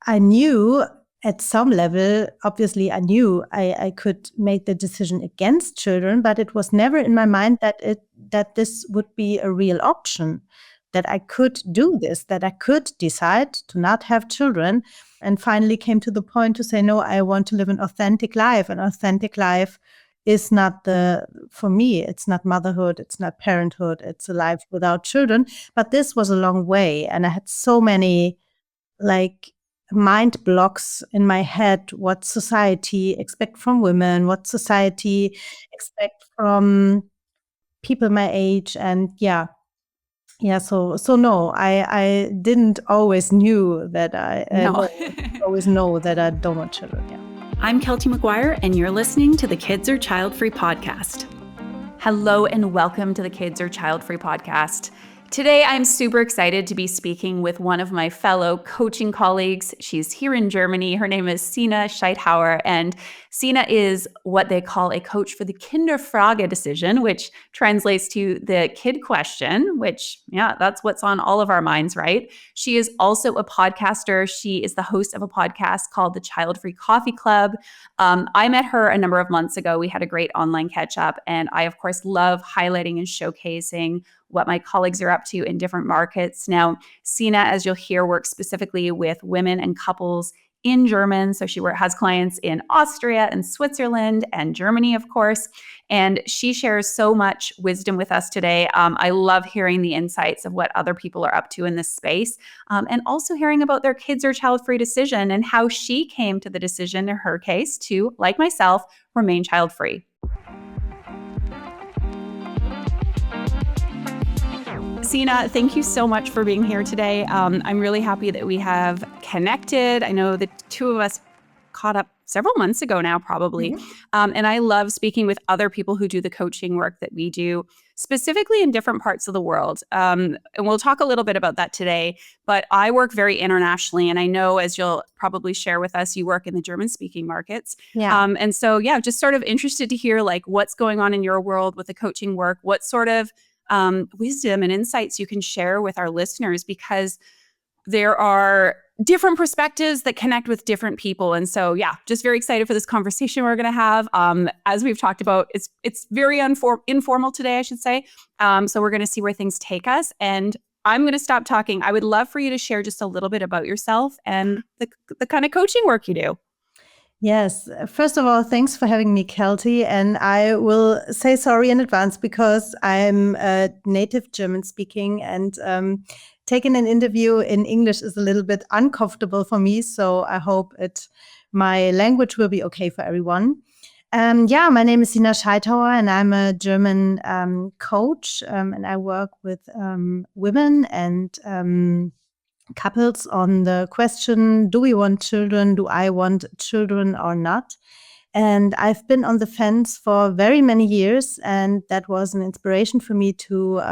I knew at some level, obviously I knew I could make the decision against children, but it was never in my mind that this would be a real option, that I could do this, that I could decide to not have children, and finally came to the point to say, no, I want to live an authentic life. An authentic life is not for me, it's not motherhood, it's not parenthood, it's a life without children. But this was a long way. And I had so many like mind blocks in my head, what society expect from women, what society expect from people my age. And so no, I didn't always knew that No. always know that I don't want children. Yeah. I'm Keltie McGuire, and you're listening to the Kids Are Childfree podcast. Hello, and welcome to the Kids Are Childfree podcast. Today, I'm super excited to be speaking with one of my fellow coaching colleagues. She's here in Germany. Her name is Sina Scheithauer, and Sina is what they call a coach for the Kinderfrage decision, which translates to the kid question, which, that's what's on all of our minds, right? She is also a podcaster. She is the host of a podcast called the Childfree Coffee Club. I met her a number of months ago. We had a great online catch up, and I, of course, love highlighting and showcasing what my colleagues are up to in different markets. Now, Sina, as you'll hear, works specifically with women and couples in German. So she has clients in Austria and Switzerland and Germany, of course. And she shares so much wisdom with us today. I love hearing the insights of what other people are up to in this space, and also hearing about their kids or child-free decision and how she came to the decision in her case to, like myself, remain child-free. Sina, thank you so much for being here today. I'm really happy that we have connected. I know the two of us caught up several months ago now, probably. Mm-hmm. And I love speaking with other people who do the coaching work that we do, specifically in different parts of the world. And we'll talk a little bit about that today. But I work very internationally. And I know, as you'll probably share with us, you work in the German-speaking markets. Yeah. And so, just sort of interested to hear like what's going on in your world with the coaching work, what sort of wisdom and insights you can share with our listeners, because there are different perspectives that connect with different people. And so, just very excited for this conversation we're going to have. As we've talked about, it's very informal today, I should say. So we're going to see where things take us. And I'm going to stop talking. I would love for you to share just a little bit about yourself and the kind of coaching work you do. Yes. First of all, thanks for having me, Keltie. And I will say sorry in advance because I'm a native German speaking, and taking an interview in English is a little bit uncomfortable for me. So I hope my language will be okay for everyone. My name is Sina Scheithauer, and I'm a German coach, and I work with women and couples on the question, do we want children? Do I want children or not? And I've been on the fence for very many years. And that was an inspiration for me to,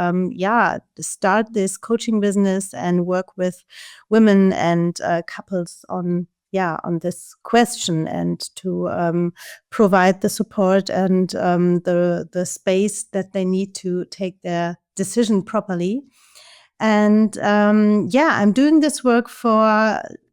start this coaching business and work with women and couples on this question, and to provide the support and the space that they need to take their decision properly. And I'm doing this work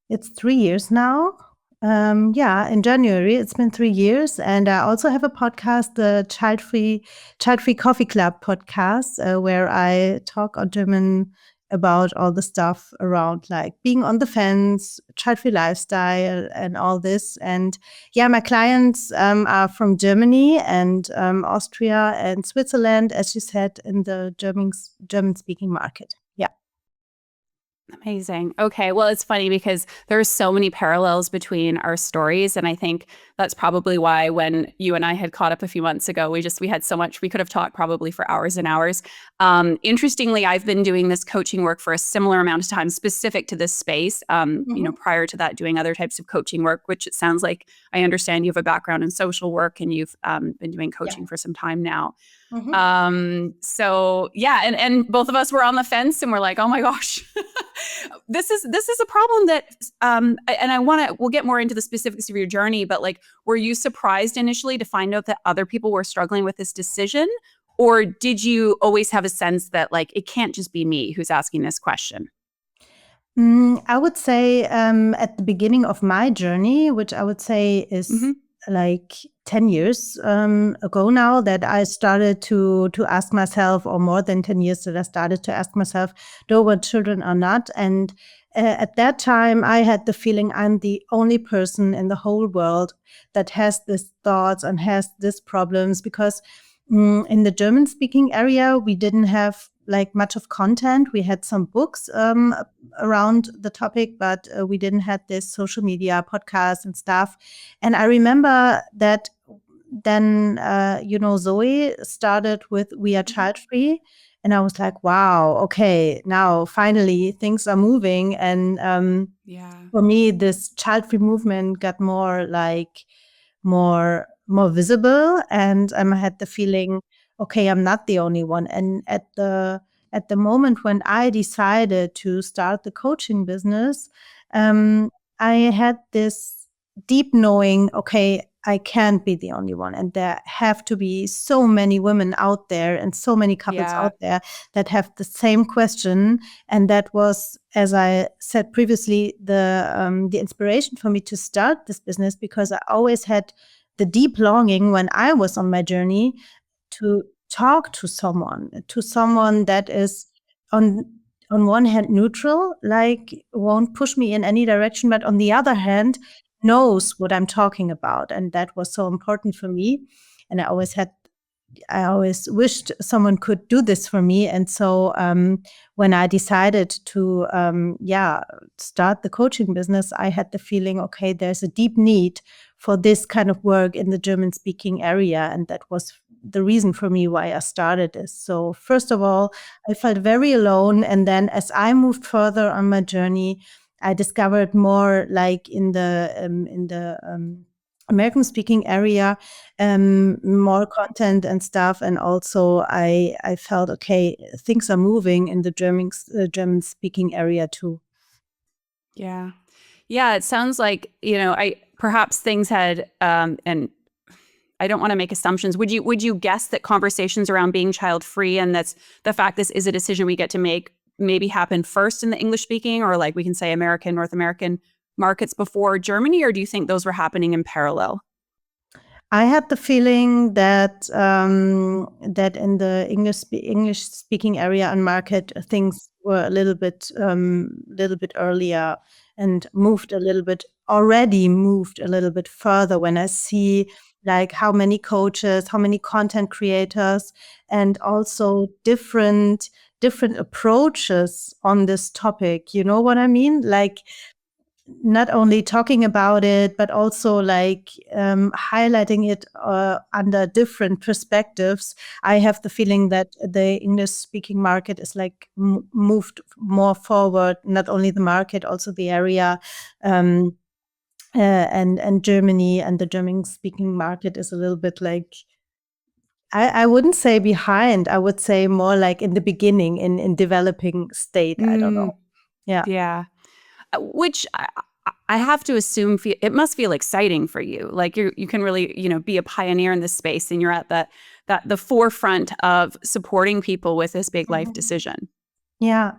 it's 3 years now. In January, it's been 3 years. And I also have a podcast, the Childfree Coffee Club podcast, where I talk on German about all the stuff around like being on the fence, child-free lifestyle, and all this. And my clients are from Germany and Austria and Switzerland, as you said, in the German-speaking market. Yeah. Amazing. Okay. Well, it's funny because there are so many parallels between our stories. And I think that's probably why when you and I had caught up a few months ago, we had so much, we could have talked probably for hours and hours. Interestingly, I've been doing this coaching work for a similar amount of time specific to this space. Prior to that, doing other types of coaching work, which it sounds like I understand you have a background in social work and you've been doing coaching for some time now. Mm-hmm. And both of us were on the fence and we're like, oh my gosh, this is a problem that, and we'll get more into the specifics of your journey, but like, were you surprised initially to find out that other people were struggling with this decision? Or did you always have a sense that like, it can't just be me who's asking this question? I would say at the beginning of my journey, which I would say is like 10 years ago now, that I started to ask myself, or more than 10 years that I started to ask myself, do I want children or not? And at that time, I had the feeling I'm the only person in the whole world that has these thoughts and has these problems, because in the German speaking area, we didn't have like much of content. We had some books around the topic, but we didn't have this social media podcasts and stuff. And I remember that then, Zoe started with We Are Childfree. And I was like, wow, okay, now finally things are moving. And for me, this child-free movement got more visible, and I had the feeling, okay, I'm not the only one. And at the moment when I decided to start the coaching business, I had this deep knowing, okay, I can't be the only one. And there have to be so many women out there and so many couples out there that have the same question. And that was, as I said previously, the inspiration for me to start this business, because I always had the deep longing when I was on my journey to talk to someone that is on one hand neutral, like won't push me in any direction, but on the other hand knows what I'm talking about. And that was so important for me. And I always wished someone could do this for me. And so when I decided to start the coaching business, I had the feeling, okay, there's a deep need for this kind of work in the German speaking area. And that was the reason for me why I started this. So first of all, I felt very alone. And then as I moved further on my journey, I discovered more like in the American speaking area, more content and stuff. And also I felt, okay, things are moving in the German speaking area too. Yeah. Yeah. It sounds like, perhaps things had, and I don't want to make assumptions. Would you guess that conversations around being child free and that's the fact this is a decision we get to make maybe happen first in the English speaking, or like we can say North American markets before Germany, or do you think those were happening in parallel? I had the feeling that that in the English speaking area and market, things were a little bit earlier and moved a little bit further when I see like how many coaches, how many content creators, and also different approaches on this topic. You know what I mean? Like not only talking about it, but also like highlighting it under different perspectives. I have the feeling that the English speaking market is like moved more forward, not only the market, also the area. And Germany and the German speaking market is a little bit like, I wouldn't say behind. I would say more like in the beginning, in developing state. I don't know. Yeah. Yeah. Which I have to assume it must feel exciting for you. Like you can really, be a pioneer in this space, and you're at the forefront of supporting people with this big life decision. Yeah.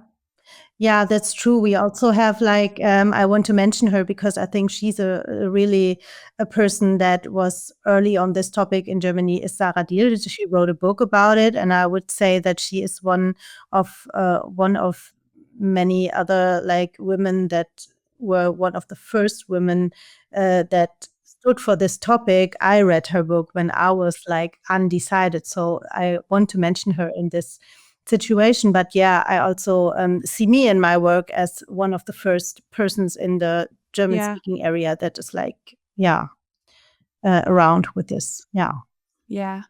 Yeah, that's true. We also have like, I want to mention her because I think she's really a person that was early on this topic in Germany, is Sarah Diel. She wrote a book about it. And I would say that she is one of many other like women that were one of the first women that stood for this topic. I read her book when I was like undecided. So I want to mention her in this situation. But yeah, I also see me in my work as one of the first persons in the German speaking area that is like, around with this. Yeah. Yeah.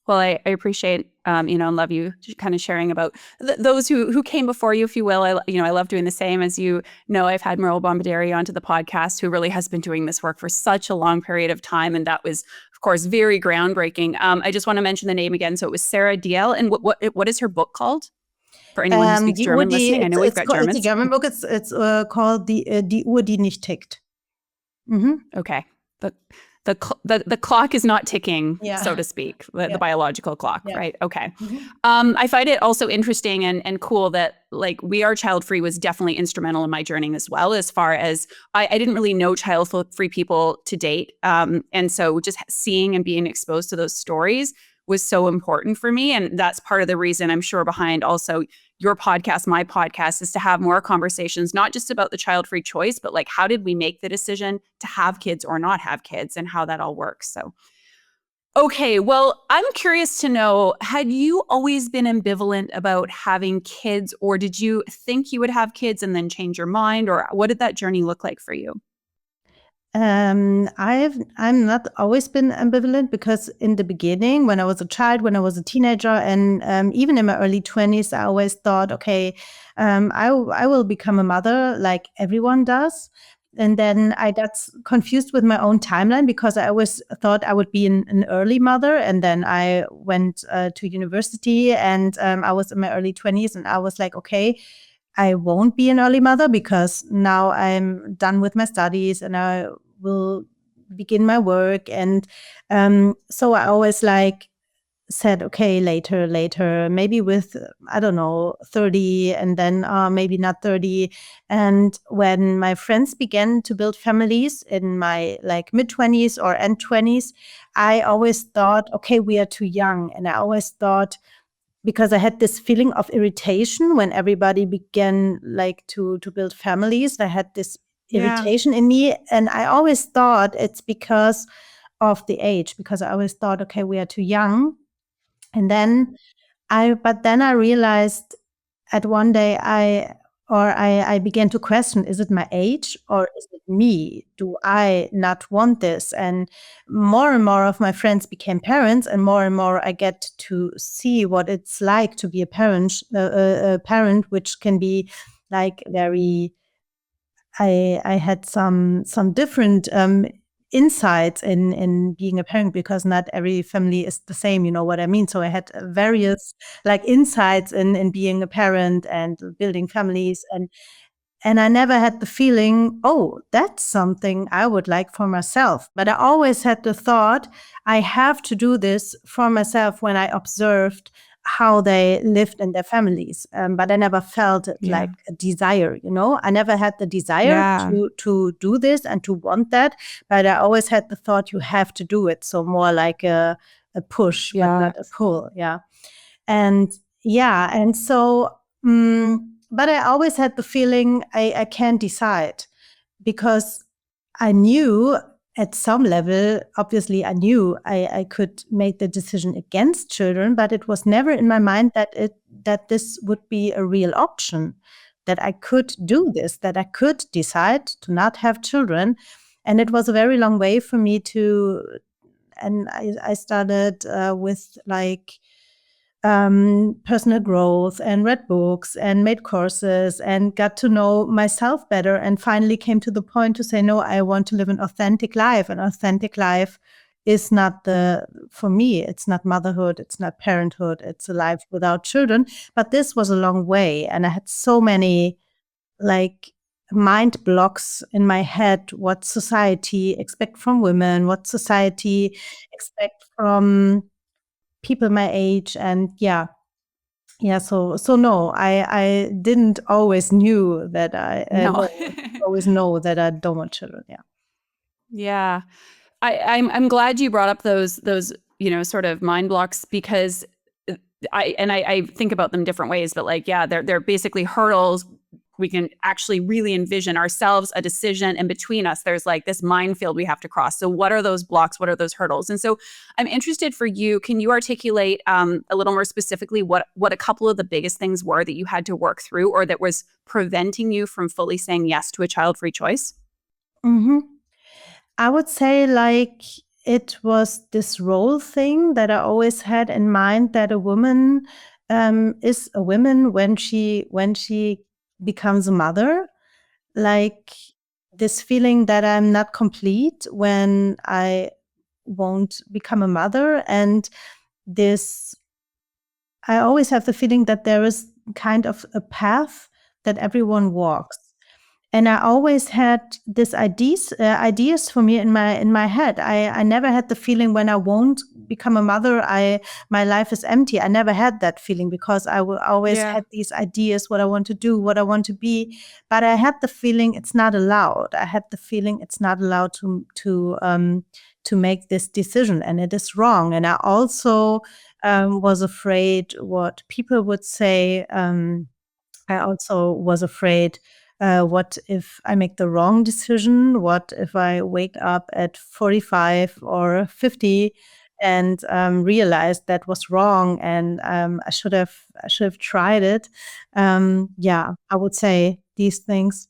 Well, I appreciate, and love you kind of sharing about those who came before you, if you will. I love doing the same. As you know, I've had Merle Bombarderi onto the podcast, who really has been doing this work for such a long period of time. And that was, of course, very groundbreaking. I just want to mention the name again. So it was Sarah Diel. And what is her book called? For anyone who speaks German listening, I know we've got Germans. It's a German book. It's called Die Uhr, die nicht tickt. Okay. But The clock is not ticking, so Yeah. to speak, the Yeah. biological clock, Yeah. right? Okay. Mhm. I find it also interesting and cool that like We Are Child Free was definitely instrumental in my journey as well, as far as I didn't really know child free people to date. And so just seeing and being exposed to those stories was so important for me. And that's part of the reason I'm sure behind also your podcast, my podcast, is to have more conversations, not just about the child free choice, but like how did we make the decision to have kids or not have kids and how that all works. So, okay, well, I'm curious to know, had you always been ambivalent about having kids, or did you think you would have kids and then change your mind, or what did that journey look like for you? I'm not always been ambivalent because in the beginning, when I was a child, when I was a teenager, and even in my early 20s, I always thought, okay, I will become a mother like everyone does. And then I got confused with my own timeline because I always thought I would be an early mother. And then I went to university and I was in my early 20s and I was like, okay, I won't be an early mother because now I'm done with my studies and I will begin my work. And so I always like said, okay, later, maybe with, I don't know, 30 and then maybe not 30. And when my friends began to build families in my like mid 20s or end 20s, I always thought, okay, we are too young. And I always thought, because I had this feeling of irritation when everybody began like to build families. I had this Yeah. irritation in me, and I always thought it's because of the age, because I always thought, okay, we are too young. And then but then I realized at one day I began to question, is it my age or is it me? Do I not want this? And more of my friends became parents, and more I get to see what it's like to be a parent, which can be like very. I had some different insights in being a parent because not every family is the same. You know what I mean? So I had various like insights in being a parent and building families, and I never had the feeling, oh, that's something I would like for myself. But I always had the thought, I have to do this for myself when I observed how they lived in their families. But I never felt it Yeah. like a desire, you know? I never had the desire Yeah. to do this and to want that. But I always had the thought, you have to do it. So more like a push, but Yeah. not a pull. Yeah. And yeah, and so, but I always had the feeling I can't decide because I knew at some level, obviously, I knew I could make the decision against children, but it was never in my mind that this would be a real option, that I could do this, that I could decide to not have children. And it was a very long way for me to, and I started with like personal growth and read books and made courses and got to know myself better and finally came to the point to say, no, I want to live an authentic life. An authentic life is not for me, it's not motherhood, it's not parenthood, it's a life without children. But this was a long way. And I had so many like mind blocks in my head, what society expect from women, what society expect from people my age. And yeah, so no, I didn't always knew that No. always know that I don't want children. Yeah. Yeah. I'm glad you brought up those sort of mind blocks because I think about them different ways, but like yeah, they're basically hurdles. We can actually really envision ourselves a decision, and between us, there's like this minefield we have to cross. So, what are those blocks? What are those hurdles? And so, I'm interested for you. Can you articulate a little more specifically what a couple of the biggest things were that you had to work through, or that was preventing you from fully saying yes to a child-free choice? hmm I would say like it was this role thing that I always had in mind that a woman is a woman when she becomes a mother. Like this feeling that I'm not complete when I won't become a mother, and this I always have the feeling that there is kind of a path that everyone walks. And I always had these ideas for me in my head. I never had the feeling when I won't become a mother, my life is empty. I never had that feeling because always Yeah. had these ideas, what I want to do, what I want to be. But I had the feeling it's not allowed. I had the feeling it's not allowed to make this decision, and it is wrong. And I also was afraid what people would say. I also was afraid, what if I make the wrong decision? What if I wake up at 45 or 50 and realize that was wrong, and I should have tried it. Yeah, I would say these things.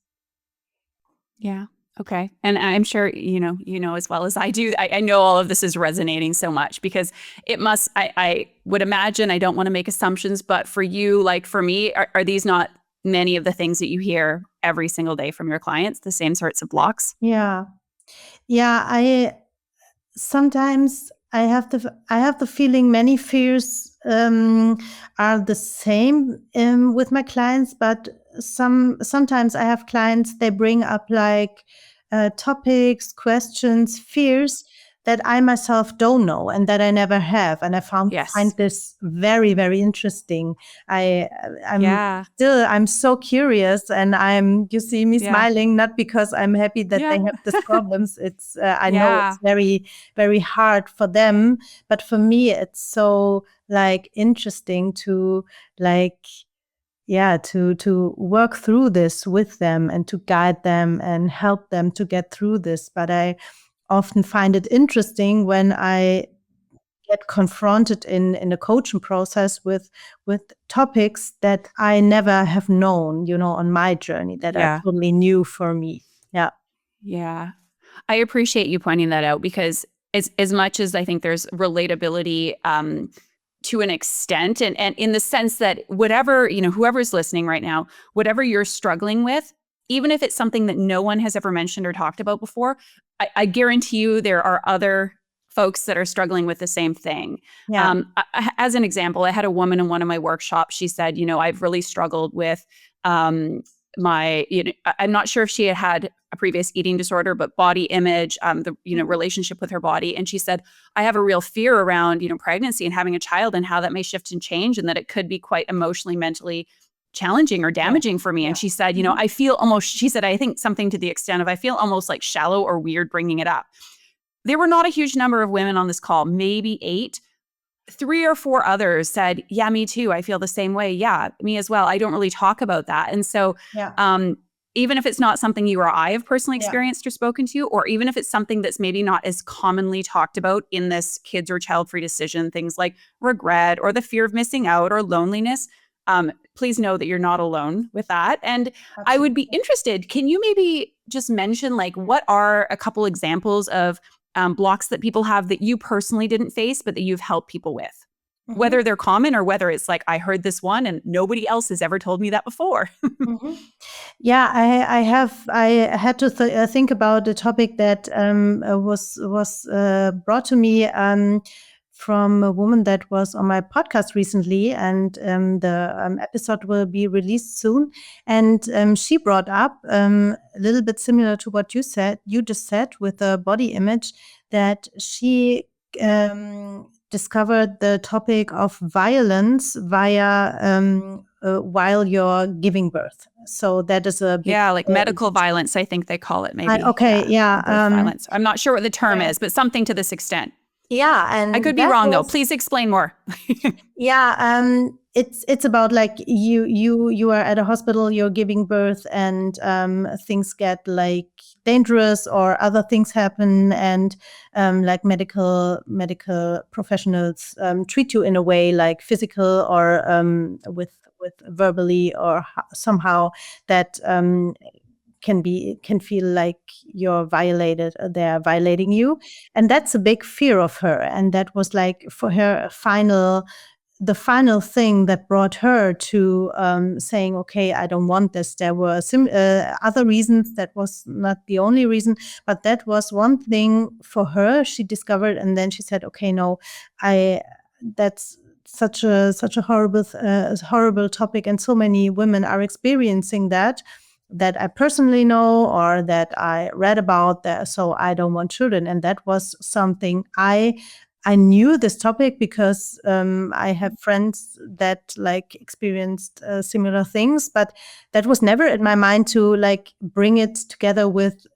Yeah. Okay. And I'm sure, as well as I do, I know all of this is resonating so much because it must, I would imagine, I don't want to make assumptions, but for you, like for me, are these not many of the things that you hear every single day from your clients, the same sorts of blocks? Yeah. Yeah, I sometimes I have the feeling many fears are the same with my clients, but sometimes I have clients, they bring up like topics, questions, fears that I myself don't know and that I never have, and I find Yes. this very, very interesting. I Yeah. I'm so curious, and you see me Yeah. smiling not because I'm happy that they Yeah. have these problems. It's I know Yeah. it's very, very hard for them, but for me it's so like interesting to like yeah to work through this with them and to guide them and help them to get through this. But I often find it interesting when I get confronted in a coaching process with topics that I never have known, on my journey, that are Yeah. totally new for me. Yeah. Yeah. I appreciate you pointing that out because as much as I think there's relatability to an extent, and in the sense that whatever, whoever's listening right now, whatever you're struggling with, even if it's something that no one has ever mentioned or talked about before, I guarantee you there are other folks that are struggling with the same thing. Yeah. As an example, I had a woman in one of my workshops. She said, I've really struggled with my, I'm not sure if she had a previous eating disorder, but body image, the relationship with her body. And she said, I have a real fear around, pregnancy and having a child and how that may shift and change, and that it could be quite emotionally, mentally challenging or Yeah. damaging for me. Yeah. And she said, Mhm. I feel almost, she said, I think something to the extent of, I feel almost like shallow or weird bringing it up. There were not a huge number of women on this call, maybe 8. 3 or 4 others said, yeah, me too. I feel the same way. Yeah, me as well. I don't really talk about that. And so, Yeah. even if it's not something you or I have personally Yeah. experienced or spoken to, or even if it's something that's maybe not as commonly talked about in this kids or child-free decision, things like regret or the fear of missing out or loneliness, please know that you're not alone with that. And I would be Absolutely. interested, can you maybe just mention like what are a couple examples of blocks that people have that you personally didn't face, but that you've helped people with? Mhm. Whether they're common or whether it's like, I heard this one and nobody else has ever told me that before. Mhm. Yeah, I had to think about a topic that was brought to me from a woman that was on my podcast recently, and the episode will be released soon. And she brought up a little bit similar to what you just said with the body image, that she discovered the topic of violence via while you're giving birth. So that is a big Yeah, like medical violence, I think they call it maybe. okay, Yeah, yeah, or birth violence. I'm not sure what the term yeah, is, but something to this extent. yeah, I and could be that wrong though. was Please explain more. yeah, it's about like you are at a hospital, you're giving birth, and things get like dangerous or other things happen, and like medical professionals treat you in a way like physical or with verbally or somehow that can feel like you're violated, they're violating you, and that's a big fear of her. And that was like for her the final thing that brought her to saying, okay, I don't want this. There were other reasons. That was not the only reason, but that was one thing for her she discovered. And then she said, okay, no, I that's such a horrible topic, and so many women are experiencing that. that I personally know or that I read about. So I don't want children, and that was something I knew this topic because I have friends that like experienced similar things, but that was never in my mind to like bring it together with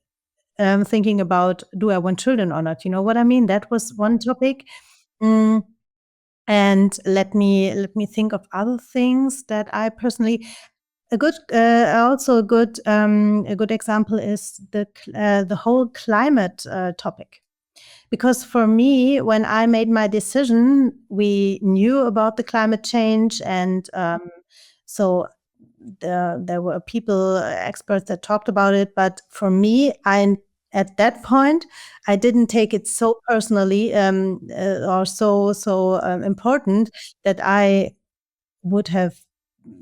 thinking about, do I want children or not? You know what I mean? That was one topic. Mm, and let me think of other things that I personally a good example is the whole climate topic. Because for me, when I made my decision, we knew about the climate change, and so there were people, experts that talked about it. But for me, at that point, I didn't take it so personally or so important that I would have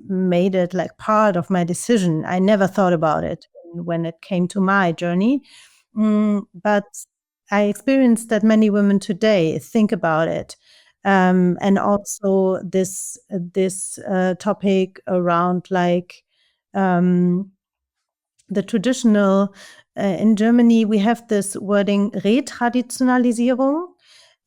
made it like part of my decision. I never thought about it when it came to my journey. But I experienced that many women today think about it. And also this topic around like um, the traditional in Germany, we have this wording Retraditionalisierung.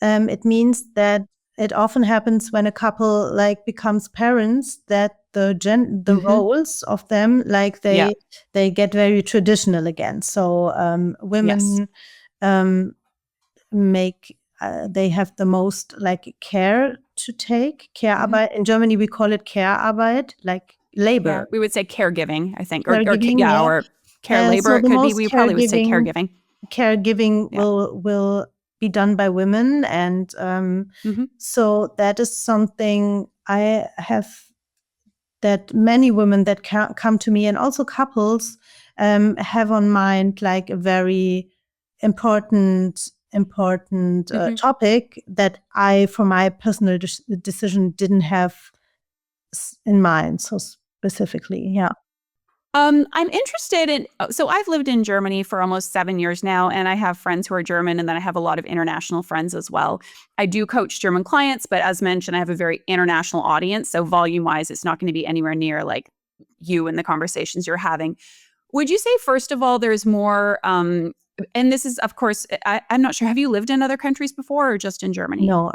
It means that it often happens when a couple like becomes parents that the roles of them like they get very traditional again. So women um, make they have the most like care to take Care-Arbeit. In Germany we call it Care-Arbeit, like labor. We would say caregiving, I think, Caregiving, yeah. or care labor. So It the could be. most We probably would say caregiving. Caregiving Yeah. will be done by women, and so that is something I have that many women that come to me, and also couples have on mind, like a very important topic that I, for my personal decision, didn't have in mind so specifically. Yeah. I'm interested in, so I've lived in Germany for almost 7 years now, and I have friends who are German, and then I have a lot of international friends as well. I do coach German clients, but as mentioned, I have a very international audience. So volume-wise, it's not going to be anywhere near like you and the conversations you're having. Would you say, first of all, there's more, and this is, of course, I'm not sure, have you lived in other countries before or just in Germany? No,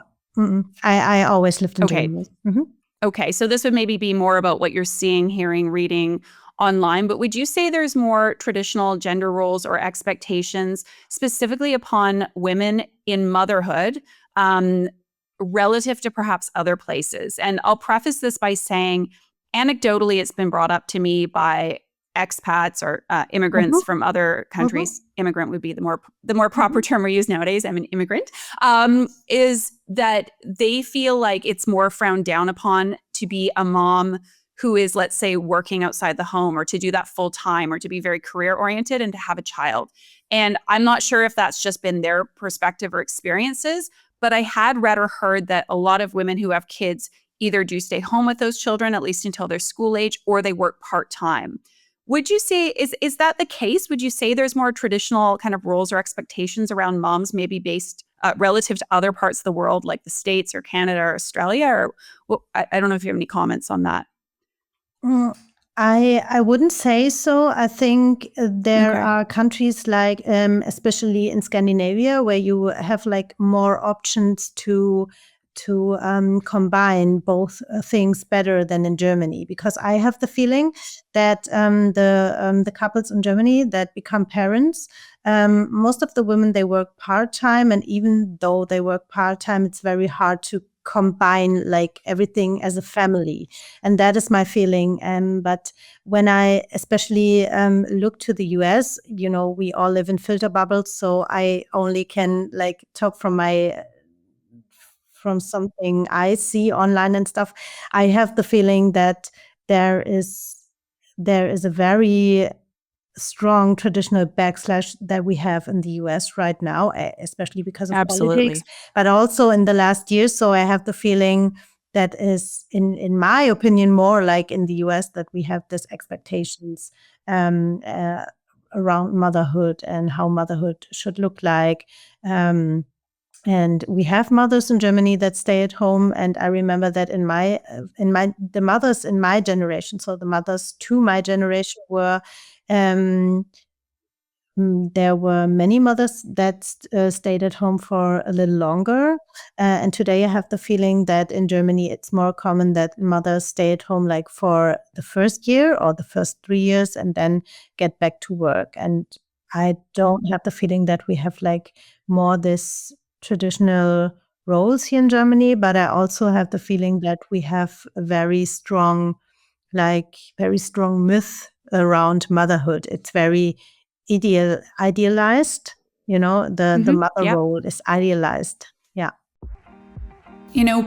I always lived in Okay. Germany. Okay, so this would maybe be more about what you're seeing, hearing, reading online, but would you say there's more traditional gender roles or expectations specifically upon women in motherhood relative to perhaps other places? And I'll preface this by saying, anecdotally, it's been brought up to me by expats or immigrants from other countries. Immigrant would be the more proper term we use nowadays. I'm an immigrant. Is that they feel like it's more frowned down upon to be a mom who is, let's say, working outside the home, or to do that full time, or to be very career oriented and to have a child. And I'm not sure if that's just been their perspective or experiences, but I had read or heard that a lot of women who have kids either do stay home with those children, at least until they're school age, or they work part time. Would you say, is that the case? Would you say there's more traditional kind of roles or expectations around moms, maybe based relative to other parts of the world, like the States or Canada or Australia? Or well, I don't know if you have any comments on that. I wouldn't say so. I think there are countries like, especially in Scandinavia, where you have like more options to combine both things better than in Germany. Because I have the feeling that the couples in Germany that become parents, most of the women, they work part-time, and even though they work part-time, it's very hard to combine like everything as a family, and that is my feeling. But when I especially look to the US, you know, we all live in filter bubbles, so I only can like talk from something I see online and stuff. I have the feeling that there is a very strong traditional backslash that we have in the US right now, especially because of politics, but also in the last years. So I have the feeling that is, in my opinion, more like in the US, that we have these expectations around motherhood and how motherhood should look like. And we have mothers in Germany that stay at home. And I remember that the mothers in my generation, so the mothers to my generation um, there were many mothers that stayed at home for a little longer. And today I have the feeling that in Germany, it's more common that mothers stay at home like for the first year or the first 3 years and then get back to work. And I don't have the feeling that we have like more this traditional roles here in Germany, but I also have the feeling that we have a very strong myth around motherhood. It's very idealized, the mother role is idealized. Yeah.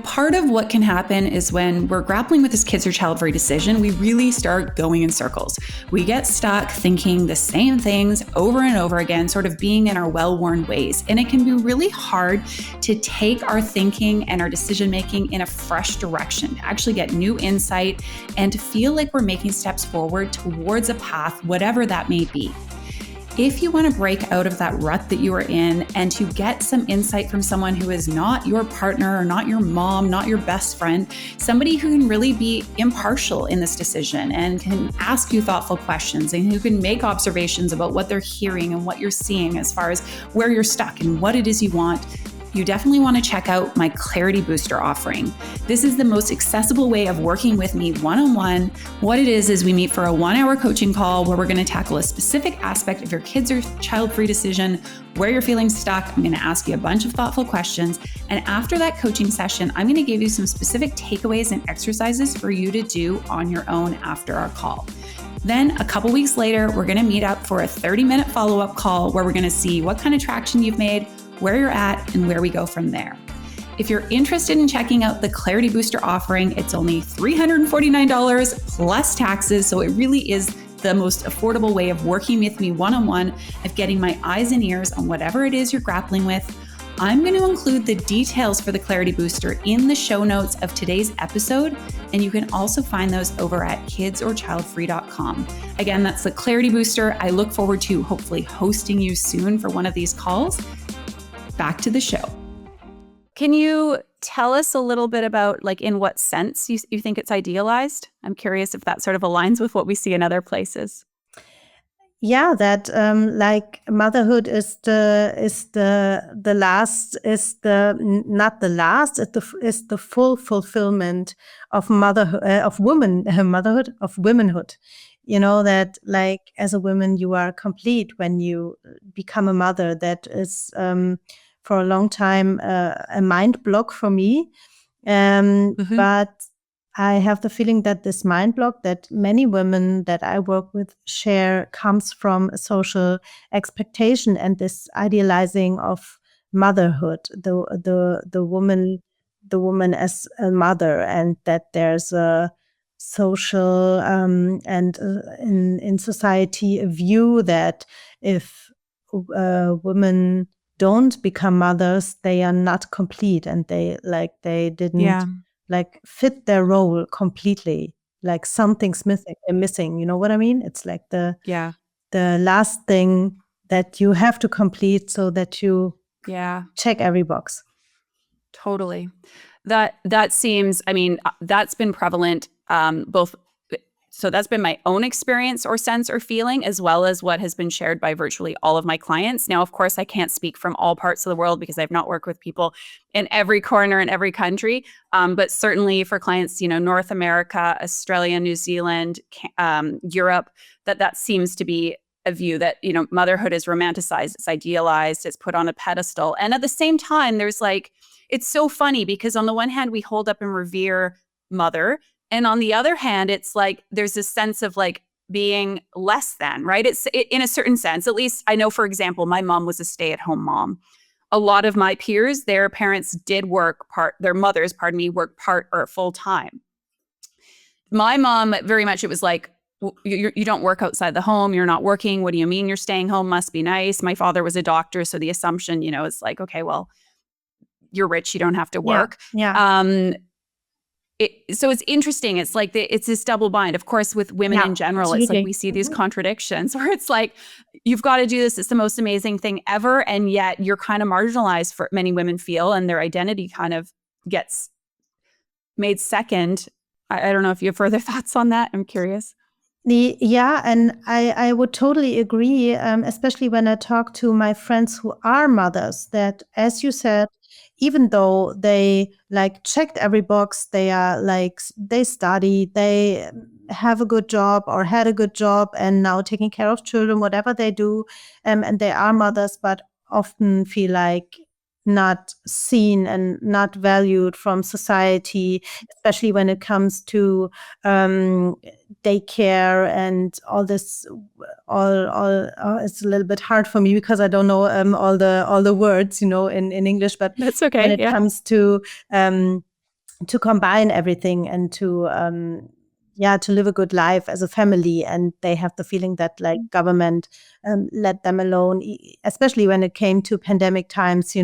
Part of what can happen is when we're grappling with this kids or child-free decision, we really start going in circles. We get stuck thinking the same things over and over again, sort of being in our well-worn ways. And it can be really hard to take our thinking and our decision-making in a fresh direction, to actually get new insight and to feel like we're making steps forward towards a path, whatever that may be. If you want to break out of that rut that you are in and to get some insight from someone who is not your partner or not your mom, not your best friend, somebody who can really be impartial in this decision and can ask you thoughtful questions and who can make observations about what they're hearing and what you're seeing as far as where you're stuck and what it is you want, you definitely want to check out my Clarity Booster offering. This is the most accessible way of working with me one-on-one. What it is we meet for a 1-hour coaching call where we're going to tackle a specific aspect of your kids or child-free decision, where you're feeling stuck. I'm going to ask you a bunch of thoughtful questions. And after that coaching session, I'm going to give you some specific takeaways and exercises for you to do on your own after our call. Then a couple weeks later, we're going to meet up for a 30-minute follow-up call where we're going to see what kind of traction you've made, where you're at, and where we go from there. If you're interested in checking out the Clarity Booster offering, it's only $349 plus taxes. So it really is the most affordable way of working with me one-on-one, of getting my eyes and ears on whatever it is you're grappling with. I'm going to include the details for the Clarity Booster in the show notes of today's episode, and you can also find those over at kidsorchildfree.com. Again, that's the Clarity Booster. I look forward to hopefully hosting you soon for one of these calls. Back to the show. Can you tell us a little bit about, like, in what sense you think it's idealized? I'm curious if that sort of aligns with what we see in other places. Yeah, that like motherhood is the full fulfillment of motherhood of womanhood. That like as a woman you are complete when you become a mother. That is for a long time a mind block for me. But I have the feeling that this mind block that many women that I work with share comes from a social expectation and this idealizing of motherhood, the woman as a mother, and that there's a social and in society a view that if women don't become mothers, they are not complete and they didn't like fit their role completely, like something's missing. You know what I mean? It's like the last thing that you have to complete so that you check every box. Totally. That seems, I mean, that's been prevalent both. So that's been my own experience or sense or feeling, as well as what has been shared by virtually all of my clients. Now, of course, I can't speak from all parts of the world because I've not worked with people in every corner in every country. But certainly for clients, North America, Australia, New Zealand, Europe, that seems to be a view that, motherhood is romanticized, it's idealized, it's put on a pedestal. And at the same time, there's like, it's so funny because on the one hand, we hold up and revere mother. And on the other hand, it's like there's this sense of like being less than, right? It's in a certain sense. At least I know, for example, my mom was a stay-at-home mom. A lot of my peers, their parents did their mothers, worked part or full time. My mom, very much, it was like, you don't work outside the home. You're not working. What do you mean you're staying home? Must be nice. My father was a doctor. So the assumption, is like, okay, well, you're rich. You don't have to work. Yeah. so it's interesting. It's like it's this double bind. Of course, with women in general, absolutely. It's like we see these contradictions where it's like, you've got to do this. It's the most amazing thing ever. And yet you're kind of marginalized, for many women feel, and their identity kind of gets made second. I don't know if you have further thoughts on that. I'm curious. Yeah, and I would totally agree, especially when I talk to my friends who are mothers, that, as you said, even though they like checked every box, they are like, they study, they have a good job or had a good job and now taking care of children, whatever they do, and they are mothers, but often feel like not seen and not valued from society, especially when it comes to daycare and all this. It's a little bit hard for me because I don't know all the words, in English. But That's okay. When it comes to combine everything and to live a good life as a family, and they have the feeling that like government let them alone, especially when it came to pandemic times.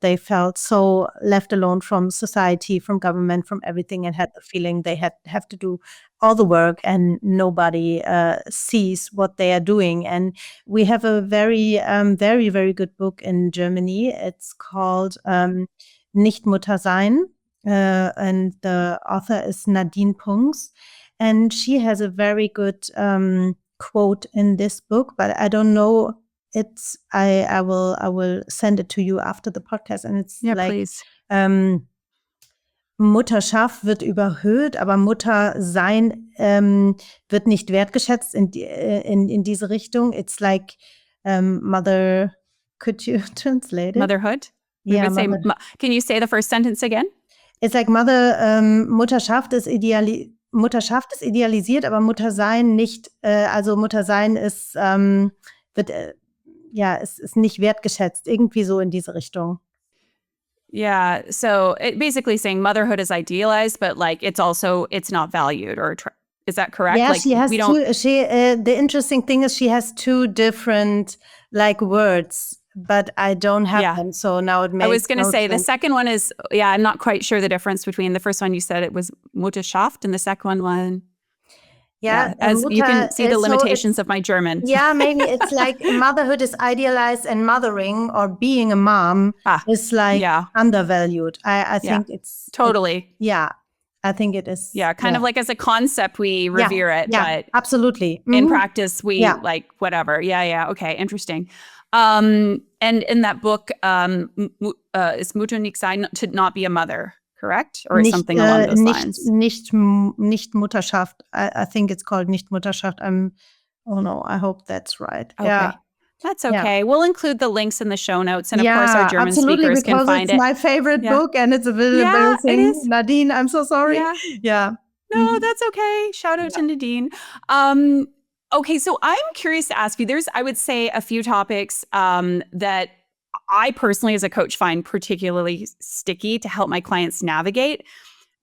They felt so left alone from society, from government, from everything, and had the feeling they have to do all the work and nobody sees what they are doing. And we have a very very very good book in Germany. It's called Nicht Mutter sein, and the author is Nadine Punks. And she has a very good quote in this book, but I don't know. I will send it to you after the podcast. And it's like, please. Mutterschaft wird überhöht, aber Muttersein wird nicht wertgeschätzt in diese Richtung. It's like mother. Could you translate it? Motherhood. We would say. Can you say the first sentence again? It's like Mutterschaft ist idealisiert, aber Muttersein nicht. Also Muttersein ist ist nicht wertgeschätzt. Irgendwie so in diese Richtung. Yeah. So basically saying motherhood is idealized, but like it's not valued, or is that correct? Yeah, like, she has the interesting thing is she has two different like words, but I don't have them. So now it makes I was going to say sense. The second one is, I'm not quite sure the difference between the first one you said it was Mutterschaft and the second one. Yeah, as you can see the limitations of my German. Yeah, maybe it's like motherhood is idealized and mothering or being a mom is like undervalued. I think it's totally. I think it is. Yeah, kind of like as a concept we revere it, but absolutely. In practice we like whatever. Yeah. Okay, interesting. And in that book, is Mutter nicht sein to not be a mother, correct? Or something along those lines? Nicht Mutterschaft. I think it's called Nicht Mutterschaft. I hope that's right. Okay. Yeah. That's okay. Yeah. We'll include the links in the show notes. And of course, our German speakers can find it. It's my favorite book and it's a bit embarrassing. It is. Nadine, I'm so sorry. Yeah. No, that's okay. Shout out to Nadine. Okay, so I'm curious to ask you, there's, I would say, a few topics that I personally as a coach find particularly sticky to help my clients navigate,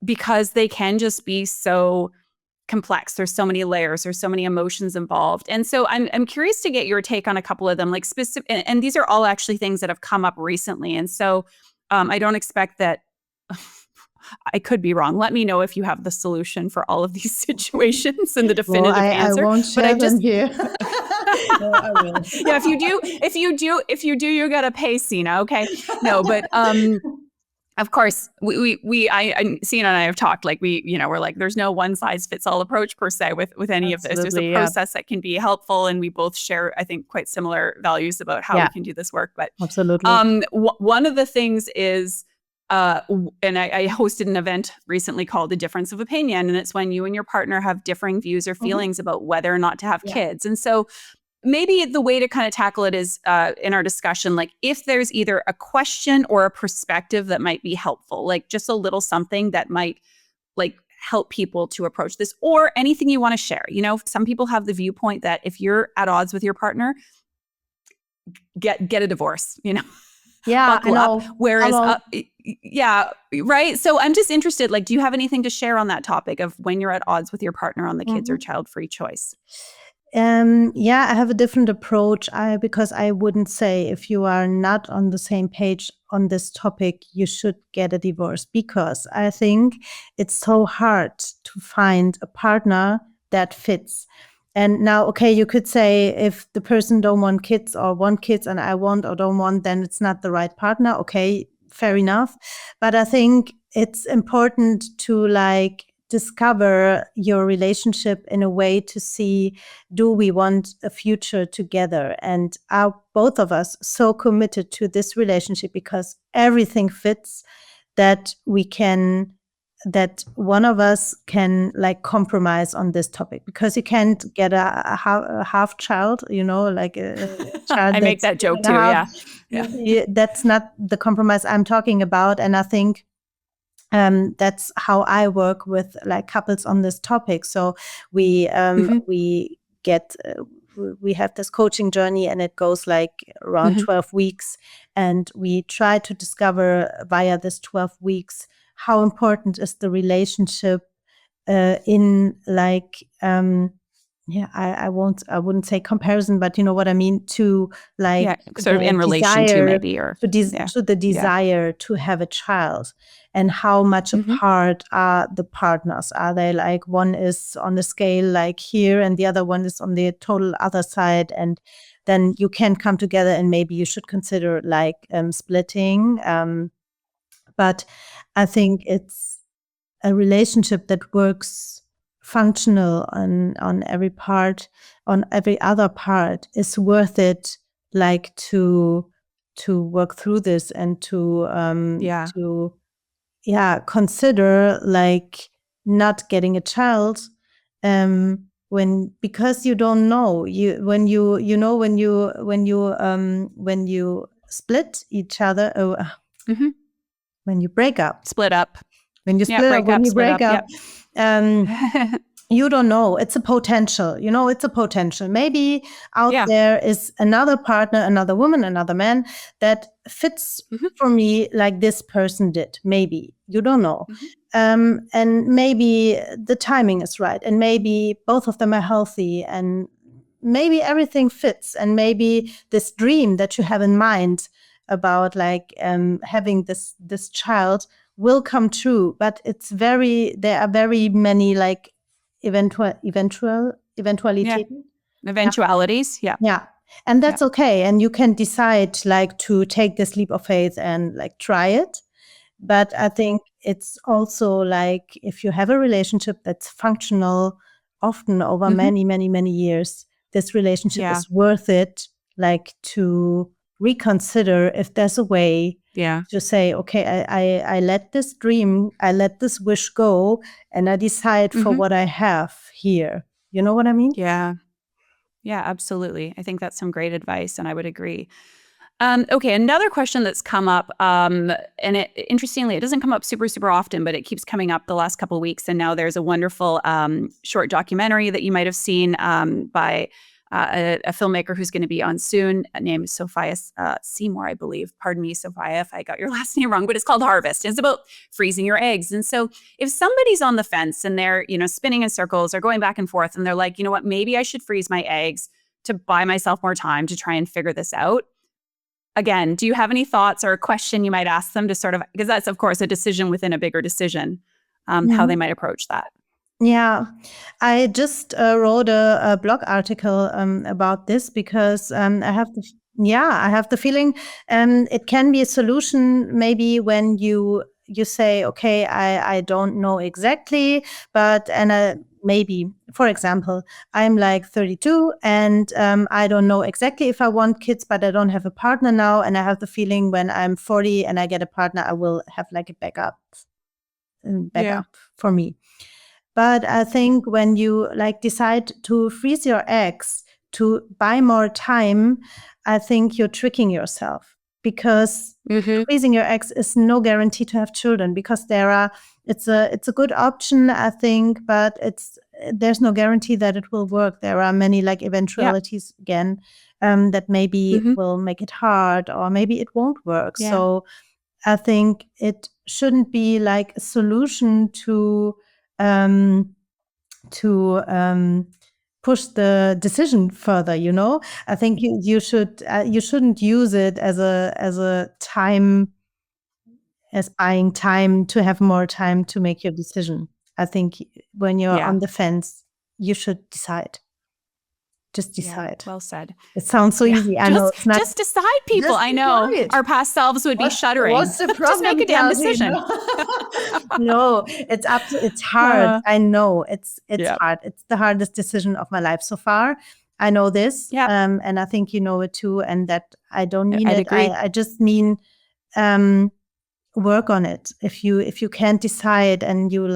because they can just be so complex. There's so many layers, there's so many emotions involved. And so I'm curious to get your take on a couple of them, like specific, and these are all actually things that have come up recently. And so I don't expect that, I could be wrong. Let me know if you have the solution for all of these situations and the definitive answer. I won't share them here. No, I will. Yeah, if you do, you gotta pay Sina. Okay. No, but of course, Sina and I have talked, like we're like, there's no one size fits all approach per se with any of this. There's a process that can be helpful, and we both share, I think, quite similar values about how we can do this work. But absolutely, one of the things is, and I hosted an event recently called The Difference of Opinion, and it's when you and your partner have differing views or feelings about whether or not to have kids. And so maybe the way to kind of tackle it is in our discussion, like if there's either a question or a perspective that might be helpful, like just a little something that might like help people to approach this, or anything you want to share. Some people have the viewpoint that if you're at odds with your partner, get a divorce, Yeah, buckle up. Whereas, right. So I'm just interested, like, do you have anything to share on that topic of when you're at odds with your partner on the kids or child-free choice? Yeah, I have a different approach. Because I wouldn't say if you are not on the same page on this topic, you should get a divorce, because I think it's so hard to find a partner that fits. And now, okay, you could say if the person don't want kids or want kids and I want or don't want, then it's not the right partner. Okay, fair enough. But I think it's important to like discover your relationship in a way to see, do we want a future together? And are both of us so committed to this relationship because everything fits, that we can, that one of us can like compromise on this topic? Because you can't get a half child, like a child I make that's that joke 2.5. too. Yeah. Yeah. That's not the compromise I'm talking about. And I think that's how I work with like couples on this topic. So we get we have this coaching journey, and it goes like around 12 weeks, and we try to discover via this 12 weeks how important is the relationship in like I wouldn't say comparison, but you know what I mean, to like sort of the in relation to desire maybe, or to the desire to have a child. And how much apart are the partners? Are they like, one is on the scale like here and the other one is on the total other side? And then you can come together, and maybe you should consider like splitting. But I think it's a relationship that works functional on every part, on every other part, is worth it, like to work through this and to consider like not getting a child, when, because you don't know, when you split each other, when you break up, split up. when you split up, when you break up, you don't know. It's a potential, it's a potential. Maybe out there is another partner, another woman, another man that fits for me like this person did. Maybe, you don't know. And maybe the timing is right. And maybe both of them are healthy. And maybe everything fits. And maybe this dream that you have in mind about like having this child will come true. But there are very many like eventualities. Yeah. And that's okay. And you can decide like to take this leap of faith and like try it. But I think it's also like, if you have a relationship that's functional, often over many, many, many years, this relationship is worth it, like to reconsider if there's a way to say, okay, I let this dream, I let this wish go, and I decide for what I have here. You know what I mean? Yeah, absolutely. I think that's some great advice, and I would agree. Okay, another question that's come up, and interestingly, it doesn't come up super, super often, but it keeps coming up the last couple of weeks. And now there's a wonderful short documentary that you might have seen by a filmmaker who's going to be on soon, named Sophia Seymour, I believe. Pardon me, Sophia, if I got your last name wrong, but it's called Harvest. It's about freezing your eggs. And so if somebody's on the fence and they're, spinning in circles or going back and forth, and they're like, you know what, maybe I should freeze my eggs to buy myself more time to try and figure this out. Again, do you have any thoughts or a question you might ask them to sort of, because that's, of course, a decision within a bigger decision, how they might approach that? Yeah, I just wrote a blog article about this, because I have the feeling it can be a solution maybe when you say, okay, I don't know exactly, but maybe, for example, I'm like 32 and I don't know exactly if I want kids, but I don't have a partner now, and I have the feeling when I'm 40 and I get a partner, I will have like a backup for me. But I think when you like decide to freeze your eggs to buy more time, I think you're tricking yourself, because freezing your eggs is no guarantee to have children, because it's a good option, I think, but there's no guarantee that it will work. There are many like eventualities again that maybe will make it hard, or maybe it won't work. So I think it shouldn't be like a solution to push the decision further. I think you shouldn't use it as a time, as buying time to have more time to make your decision. I think when you're on the fence, you should decide. Just decide. Yeah, well said. It sounds so easy. I know it's not. Just decide, people. I know our past selves would be shuddering. What's the problem? Just make a damn decision. No, it's hard. I know it's hard. It's the hardest decision of my life so far. I know this, and I think you know it too. And that I don't mean it. I just mean work on it. If you can't decide and you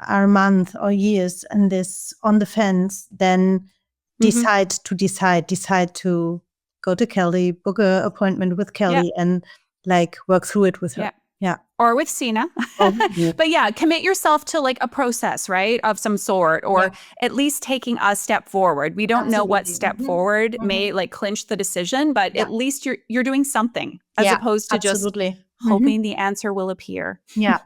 are months or years and this on the fence, then decide to go to Keltie, book an appointment with Keltie and work through it with her. Yeah. Or with Sina. But commit yourself to a process, right? Of some sort, or at least taking a step forward. We don't know what step forward may clinch the decision, but at least you're doing something as opposed to just hoping the answer will appear. Yeah.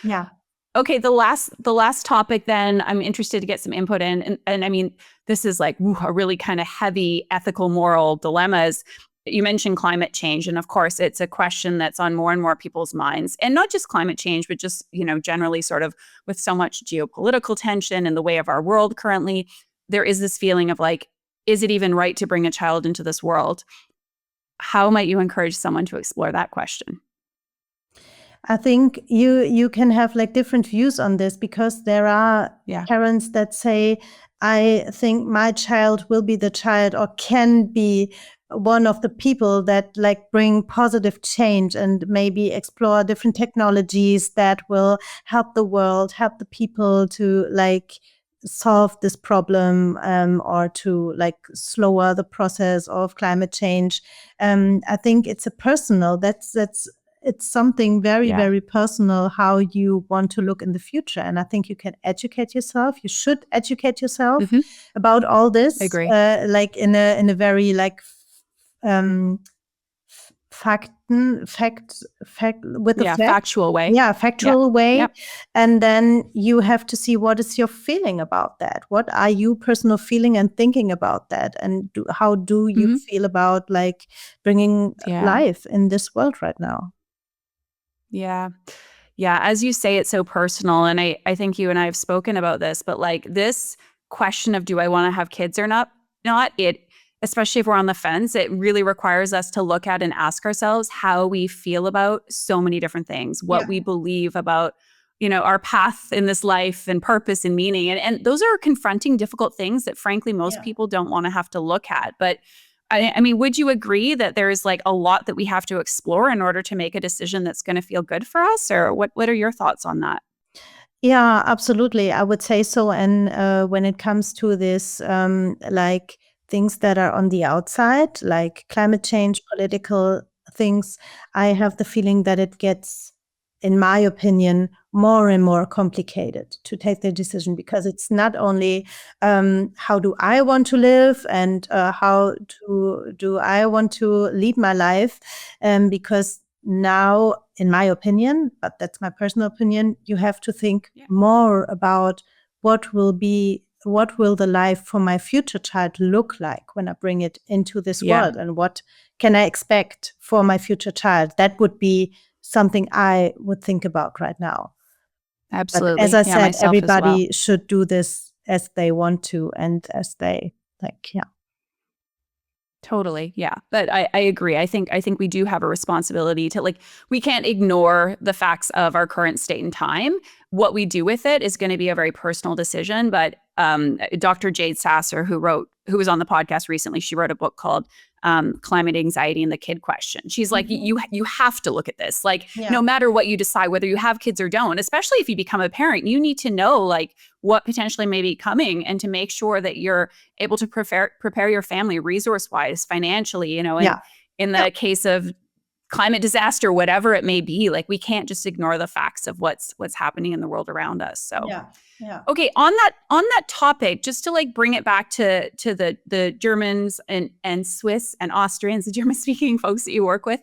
Yeah. Okay, the last topic then I'm interested to get some input in. And I mean, this is a really kind of heavy ethical, moral dilemmas. You mentioned climate change. And of course, it's a question that's on more and more people's minds. And not just climate change, but just, generally sort of with so much geopolitical tension in the way of our world currently, there is this feeling of is it even right to bring a child into this world? How might you encourage someone to explore that question? I think you can have different views on this, because there are parents that say, I think my child will be the child or can be one of the people that bring positive change and maybe explore different technologies that will help the world, help the people to solve this problem, or to slower the process of climate change. I think it's a personal, it's something very, very personal how you want to look in the future. And I think you can educate yourself. You should educate yourself about all this. I agree. In a very factual way. Yeah, factual way. Yep. And then you have to see, what is your feeling about that? What are you personal feeling and thinking about that? And how do you feel about bringing life in this world right now? Yeah. Yeah. As you say, it's so personal. And I think you and I have spoken about this, but this question of, do I want to have kids or not, especially if we're on the fence, it really requires us to look at and ask ourselves how we feel about so many different things, what we believe about, our path in this life and purpose and meaning. And those are confronting, difficult things that frankly, most people don't want to have to look at. But I mean, would you agree that there's a lot that we have to explore in order to make a decision that's going to feel good for us? Or what are your thoughts on that? Yeah, absolutely. I would say so. And when it comes to this, things that are on the outside, like climate change, political things, I have the feeling that it gets, in my opinion, more and more complicated to take the decision, because it's not only how do I want to live and how do I want to lead my life, because now, in my opinion, but that's my personal opinion, you have to think more about what will the life for my future child look like when I bring it into this world, and what can I expect for my future child. That would be something I would think about right now. Absolutely. But as I said, everybody should do this as they want to and as they Totally. Yeah. But I agree. I think we do have a responsibility to we can't ignore the facts of our current state and time. What we do with it is going to be a very personal decision. But Dr. Jade Sasser, who was on the podcast recently, she wrote a book called Climate Anxiety and the Kid Question. She's you have to look at this. No matter what you decide, whether you have kids or don't, especially if you become a parent, you need to know what potentially may be coming, and to make sure that you're able to prepare your family resource-wise, financially, and in the case of climate disaster, whatever it may be, we can't just ignore the facts of what's happening in the world around us. So okay, on that topic, just to bring it back to the Germans and Swiss and Austrians, the German speaking folks that you work with.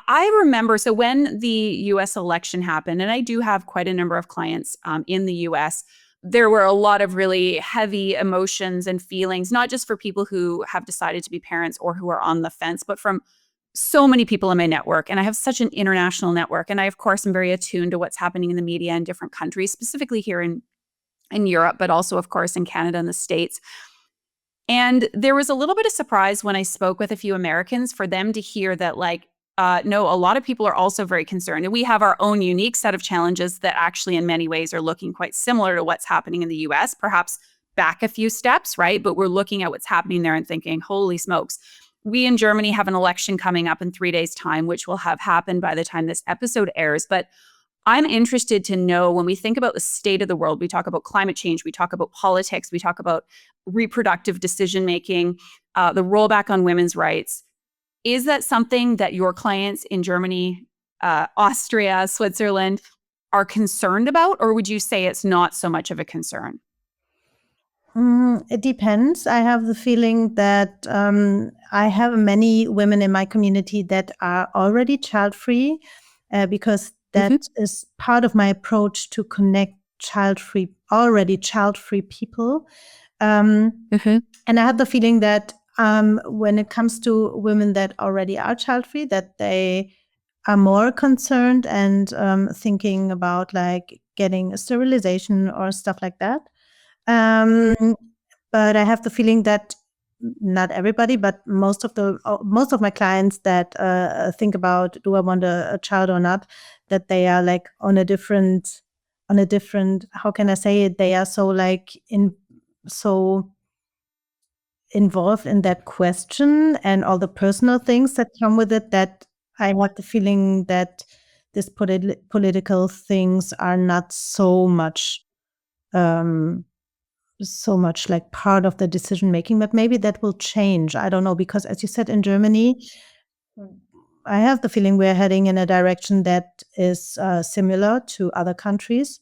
I remember, so when the US election happened, and I do have quite a number of clients in the US, there were a lot of really heavy emotions and feelings, not just for people who have decided to be parents or who are on the fence, but from so many people in my network. And I have such an international network. And I, of course, am very attuned to what's happening in the media in different countries, specifically here in Europe, but also, of course, in Canada and the States. And there was a little bit of surprise when I spoke with a few Americans for them to hear that, like, no, a lot of people are also very concerned. And we have our own unique set of challenges that actually in many ways are looking quite similar to what's happening in the US, perhaps back a few steps, right? But we're looking at what's happening there and thinking, holy smokes. We in Germany have an election coming up in 3 days' time, which will have happened by the time this episode airs. But I'm interested to know, when we think about the state of the world, we talk about climate change, we talk about politics, we talk about reproductive decision-making, the rollback on women's rights. Is that something that your clients in Germany, Austria, Switzerland are concerned about? Or would you say it's not so much of a concern? It depends. I have the feeling that I have many women in my community that are already child-free because that is part of my approach to connect already child-free people. And I have the feeling that when it comes to women that already are child-free, that they are more concerned and thinking about like getting a sterilization or stuff like that. But I have the feeling that not everybody, but most of my clients that think about, do I want a child or not, that they are like on a different, how can I say it? They are so involved in that question and all the personal things that come with it, that I have the feeling that this political things are not so much like part of the decision making, but maybe that will change. I don't know, because as you said, in Germany, I have the feeling we're heading in a direction that is similar to other countries.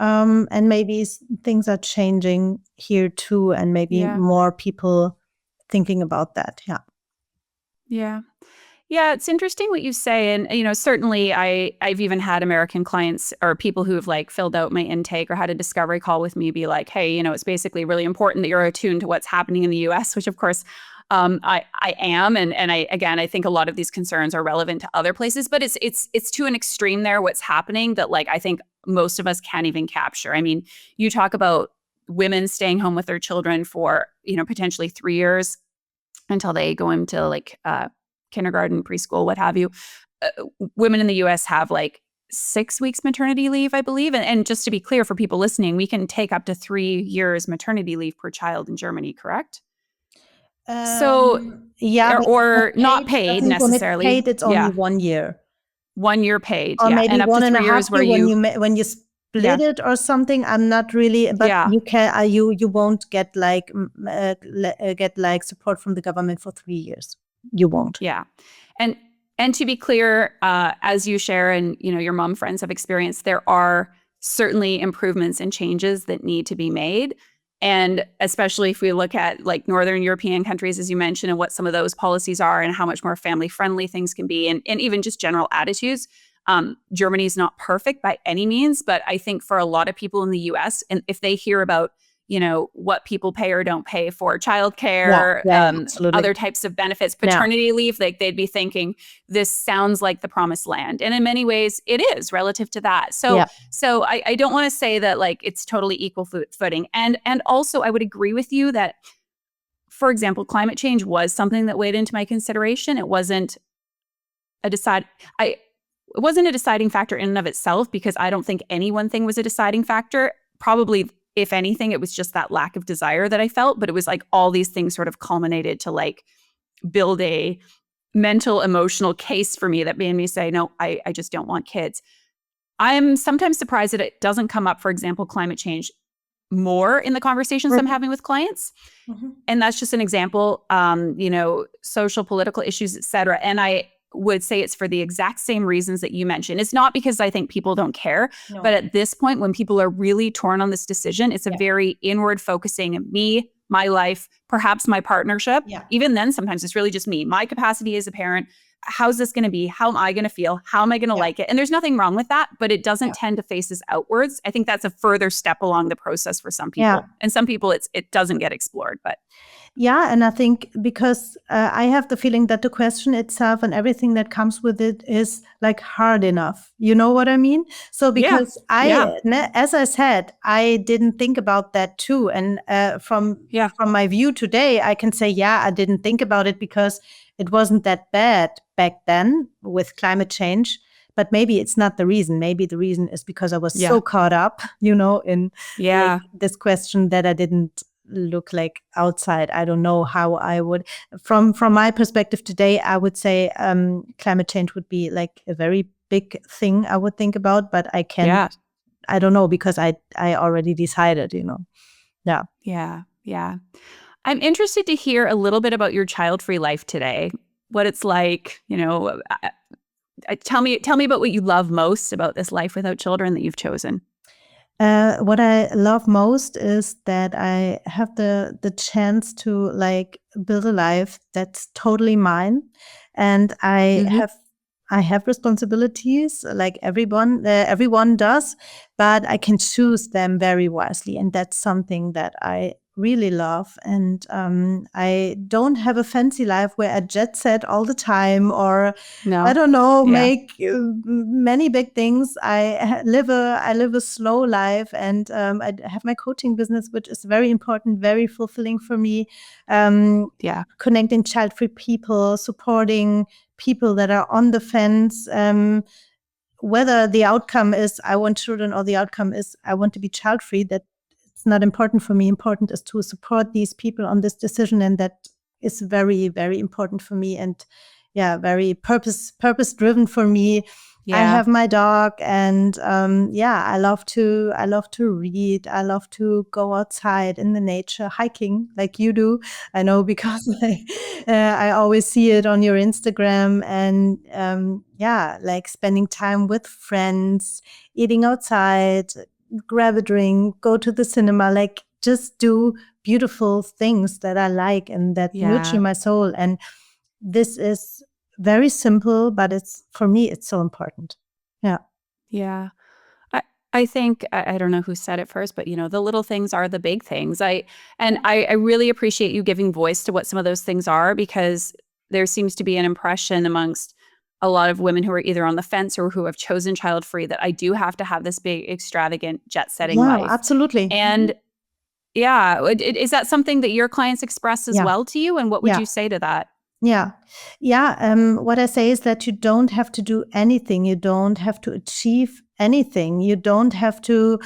And maybe things are changing here too, and maybe more people thinking about that. Yeah, it's interesting what you say. And, certainly I've even had American clients or people who have like filled out my intake or had a discovery call with me be like, hey, it's basically really important that you're attuned to what's happening in the US, which of course I am. And I think a lot of these concerns are relevant to other places, but it's to an extreme there, what's happening, that like, I think most of us can't even capture. I mean, you talk about women staying home with their children for, potentially 3 years until they go into like kindergarten, preschool, what have you. Women in the US have like 6 weeks maternity leave, I believe. And just to be clear for people listening, we can take up to 3 years maternity leave per child in Germany, correct? Or not paid necessarily. When it's paid, it's only 1 year. 1 year paid, or maybe and up to 3 years where when you split it or something. I'm not really, but you can you won't get like support from the government for 3 years. You won't. Yeah, and to be clear, as you share and your mom friends have experienced, there are certainly improvements and changes that need to be made. And especially if we look at like Northern European countries, as you mentioned, and what some of those policies are and how much more family friendly things can be, and even just general attitudes. Germany is not perfect by any means, but I think for a lot of people in the US, and if they hear about, what people pay or don't pay for childcare, other types of benefits, paternity leave, like they'd be thinking, this sounds like the promised land. And in many ways it is relative to that. So I don't want to say that like it's totally equal footing. And also I would agree with you that, for example, climate change was something that weighed into my consideration. It wasn't a deciding factor in and of itself, because I don't think any one thing was a deciding factor. Probably, if anything, it was just that lack of desire that I felt. But it was like all these things sort of culminated to like build a mental, emotional case for me that made me say, no, I just don't want kids. I'm sometimes surprised that it doesn't come up, for example, climate change more in the conversations I'm having with clients. And that's just an example, social, political issues, et cetera. And I would say it's for the exact same reasons that you mentioned. It's not because I think people don't care, but at this point, when people are really torn on this decision, it's a very inward focusing of me, my life, perhaps my partnership. Even then, sometimes it's really just me, my capacity as a parent, how's this going to be? How am I going to feel? How am I going to like it? And there's nothing wrong with that, but it doesn't tend to face us outwards. I think that's a further step along the process for some people. And some people it doesn't get explored, but yeah, and I think because I have the feeling that the question itself and everything that comes with it is like hard enough. You know what I mean? So because as I said, I didn't think about that too. And from my view today, I can say, yeah, I didn't think about it because it wasn't that bad back then with climate change. But maybe it's not the reason. Maybe the reason is because I was so caught up, you know, in like, this question that I didn't look like outside. I don't know how I would, from my perspective today, I would say climate change would be like a very big thing I would think about, but I can't, I don't know, because I already decided, you know. Yeah. I'm interested to hear a little bit about your child-free life today, what it's like, you know. Tell me about what you love most about this life without children that you've chosen. What I love most is that I have the chance to like build a life that's totally mine, and I have responsibilities like everyone does, but I can choose them very wisely, and that's something that I really love. And I don't have a fancy life where I jet set all the time, or I don't know, make many big things. I live a slow life, and I have my coaching business, which is very important, very fulfilling for me. Connecting child-free people, supporting people that are on the fence. Whether the outcome is I want children or the outcome is I want to be child-free, that it's not important for me. Important is to support these people on this decision, and that is very, very important for me, and very purpose driven for me. I have my dog, and I love to read. I love to go outside in the nature, hiking like you do. I know because I always see it on your Instagram, and like spending time with friends, eating outside, grab a drink, go to the cinema, like just do beautiful things that I like and that nurture my soul. And this is very simple, but for me, it's so important. Yeah. I think, I don't know who said it first, but, you know, the little things are the big things. I really appreciate you giving voice to what some of those things are, because there seems to be an impression amongst a lot of women who are either on the fence or who have chosen child-free that I do have to have this big, extravagant, jet-setting life. Absolutely. And is that something that your clients express as well to you? And what would you say to that? What I say is that you don't have to do anything. You don't have to achieve anything. You don't have to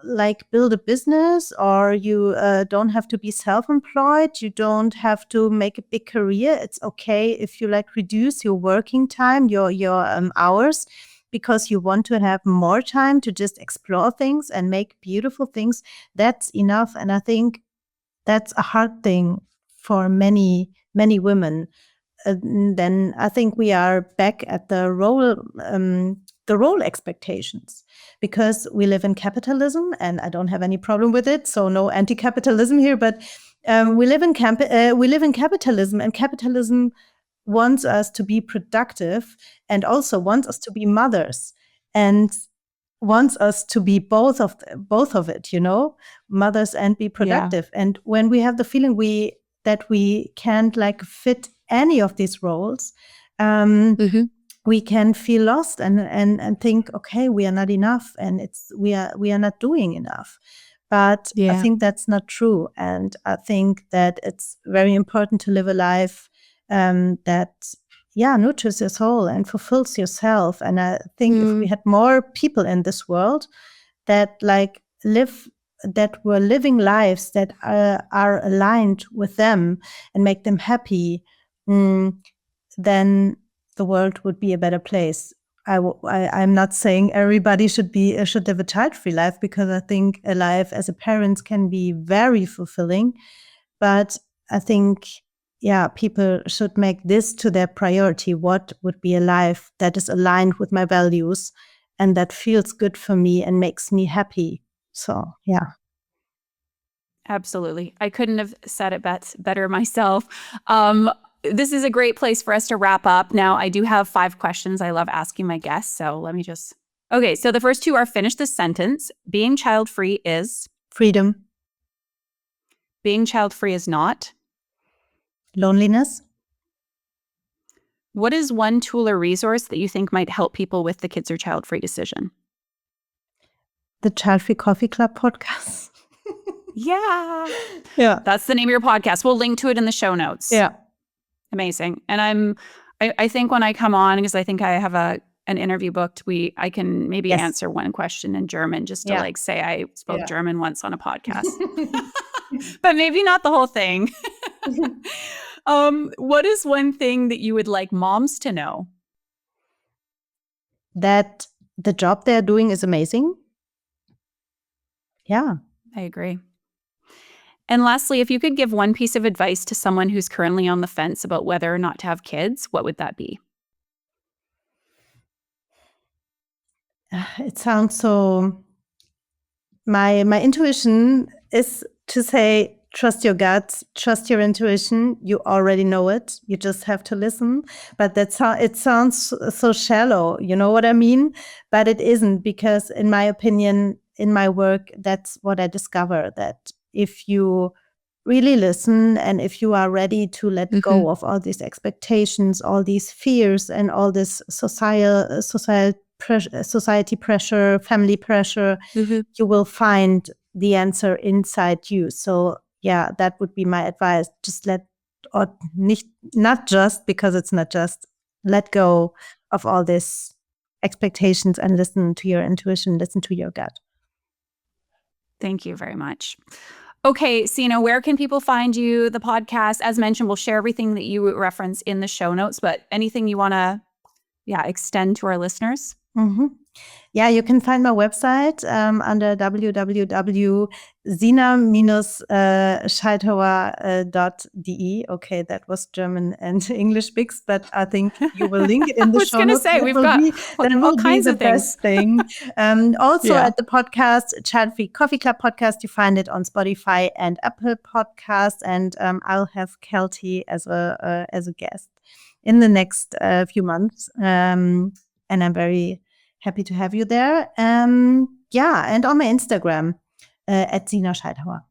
like build a business, or you don't have to be self-employed. You don't have to make a big career. It's okay if you like reduce your working time, your hours, because you want to have more time to just explore things and make beautiful things. That's enough. And I think that's a hard thing for many women. Then I think we are back at the role expectations, because we live in capitalism, and I don't have any problem with it. So no anti-capitalism here, but we live in capitalism, and capitalism wants us to be productive, and also wants us to be mothers, and wants us to be both of it, you know, mothers and be productive. And when we have the feeling that we can't like fit any of these roles, we can feel lost and think, okay, we are not enough, and we are not doing enough. But I think that's not true, and I think that it's very important to live a life that nurtures your soul and fulfills yourself. And I think if we had more people in this world that like were living lives that are aligned with them and make them happy, then the world would be a better place. I'm not saying everybody should live a child-free life, because I think a life as a parent can be very fulfilling. But I think, people should make this to their priority. What would be a life that is aligned with my values and that feels good for me and makes me happy? So, Absolutely. I couldn't have said it better myself. this is a great place for us to wrap up. Now, I do have 5 questions I love asking my guests. So let me just... Okay, so the first 2 are finish this sentence. Being child-free is? Freedom. Being child-free is not? Loneliness. What is one tool or resource that you think might help people with the kids or child-free decision? The Childfree Coffee Club podcast. Yeah. Yeah. That's the name of your podcast. We'll link to it in the show notes. Yeah. Amazing. And I think when I come on, because I think I have an interview booked, I can maybe answer one question in German just to like say I spoke German once on a podcast. But maybe not the whole thing. What is one thing that you would like moms to know? That the job they're doing is amazing. Yeah. I agree. And lastly, if you could give one piece of advice to someone who's currently on the fence about whether or not to have kids, what would that be? It sounds so... My intuition is to say, trust your gut, trust your intuition. You already know it. You just have to listen. But it sounds so shallow. You know what I mean? But it isn't, because in my opinion, in my work, that's what I discover, that if you really listen and if you are ready to let go of all these expectations, all these fears, and all this society pressure, family pressure, you will find the answer inside you. So yeah, that would be my advice. Just not just, because it's not just, let go of all these expectations and listen to your intuition, listen to your gut. Thank you very much. Okay, Sina, where can people find you, the podcast? As mentioned, we'll share everything that you reference in the show notes, but anything you want to extend to our listeners? Yeah, you can find my website under www.sina-scheithauer.de. Okay, that was German and English mixed, but I think you will link it in the show notes. I was going to say, we've got all kinds of things. Best thing. Also at the podcast, Childfree Coffee Club podcast, you find it on Spotify and Apple Podcasts, and I'll have Keltie as a guest in the next few months. And I'm very happy to have you there. And on my Instagram at Sina Scheithauer.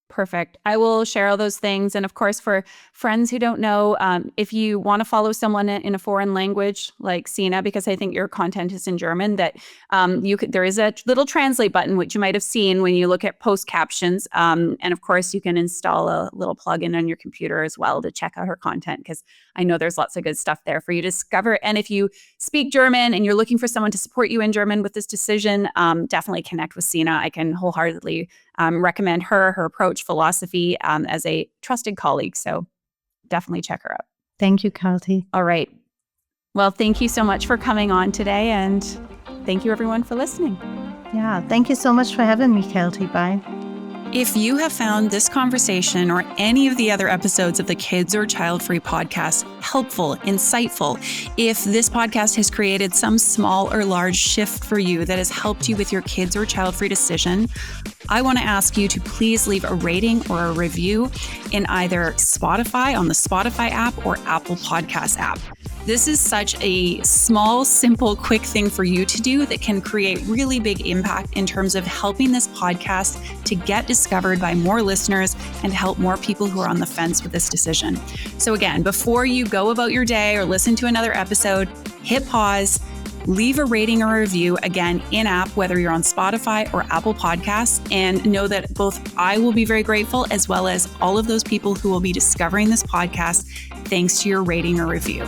Perfect. I will share all those things. And of course, for friends who don't know, if you want to follow someone in a foreign language like Sina, because I think your content is in German, that there is a little translate button, which you might have seen when you look at post captions. And of course, you can install a little plugin on your computer as well to check out her content, because I know there's lots of good stuff there for you to discover. And if you speak German and you're looking for someone to support you in German with this decision, definitely connect with Sina. I can wholeheartedly recommend her approach, philosophy as a trusted colleague. So definitely check her out. Thank you, Keltie. All right. Well, thank you so much for coming on today. And thank you, everyone, for listening. Yeah, thank you so much for having me, Keltie. Bye. If you have found this conversation or any of the other episodes of the Kids or Childfree podcast helpful, insightful, if this podcast has created some small or large shift for you that has helped you with your kids or child-free decision, I want to ask you to please leave a rating or a review in either Spotify, on the Spotify app, or Apple Podcast app. This is such a small, simple, quick thing for you to do that can create really big impact in terms of helping this podcast to get discovered by more listeners and help more people who are on the fence with this decision. So again, before you go about your day or listen to another episode, hit pause, leave a rating or a review, again, in-app, whether you're on Spotify or Apple Podcasts, and know that both I will be very grateful, as well as all of those people who will be discovering this podcast thanks to your rating or review.